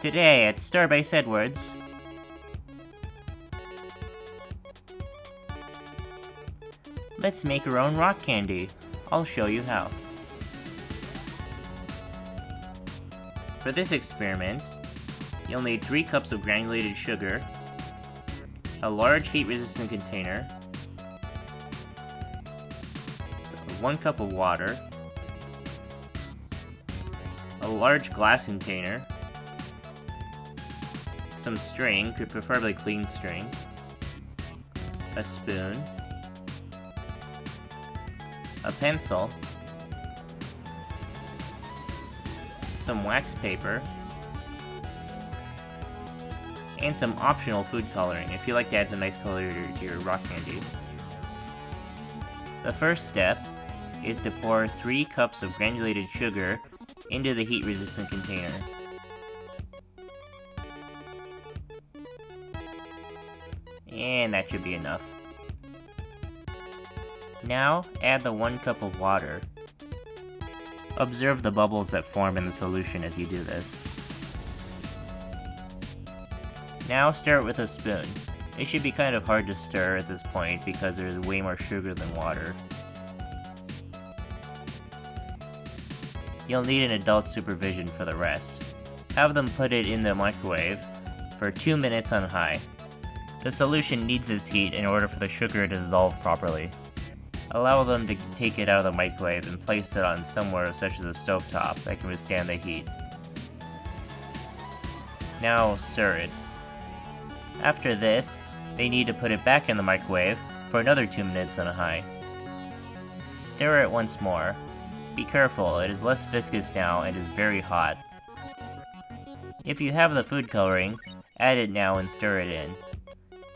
Today at STARBASE Edwards, let's make our own rock candy. I'll show you how. For this experiment, you'll need 3 cups of granulated sugar, a large heat-resistant container, 1 cup of water, a large glass container, some string, preferably clean string, a spoon, a pencil, some wax paper, and some optional food coloring if you like to add some nice color to your rock candy. The first step is to pour 3 cups of granulated sugar into the heat-resistant container. And that should be enough. Now, add the 1 cup of water. Observe the bubbles that form in the solution as you do this. Now stir it with a spoon. It should be kind of hard to stir at this point because there's way more sugar than water. You'll need an adult supervision for the rest. Have them put it in the microwave for 2 minutes on high. The solution needs this heat in order for the sugar to dissolve properly. Allow them to take it out of the microwave and place it on somewhere such as a stovetop that can withstand the heat. Now stir it. After this, they need to put it back in the microwave for another 2 minutes on a high. Stir it once more. Be careful, it is less viscous now and is very hot. If you have the food coloring, add it now and stir it in.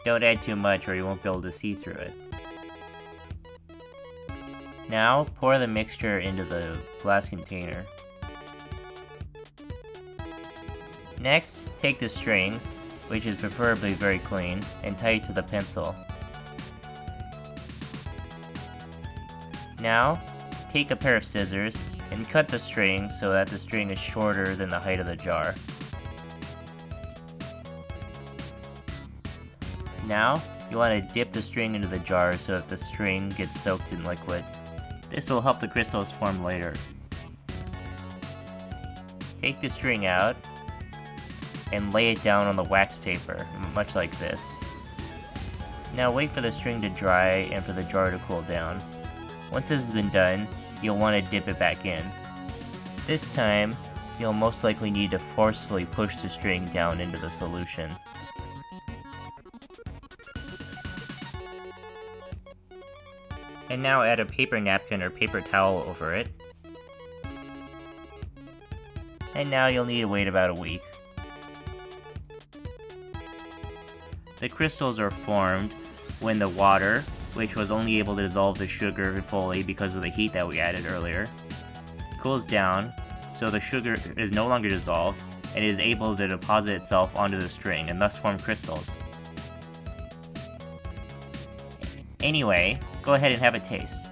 Don't add too much or you won't be able to see through it. Now, pour the mixture into the glass container. Next, take the string, which is preferably very clean, and tie it to the pencil. Now, take a pair of scissors and cut the string so that the string is shorter than the height of the jar. Now, you want to dip the string into the jar so that the string gets soaked in liquid. This will help the crystals form later. Take the string out and lay it down on the wax paper, much like this. Now wait for the string to dry and for the jar to cool down. Once this has been done, you'll want to dip it back in. This time, you'll most likely need to forcefully push the string down into the solution. And now add a paper napkin or paper towel over it. And now you'll need to wait about a week. The crystals are formed when the water, which was only able to dissolve the sugar fully because of the heat that we added earlier, cools down, so the sugar is no longer dissolved and is able to deposit itself onto the string and thus form crystals. Anyway, go ahead and have a taste.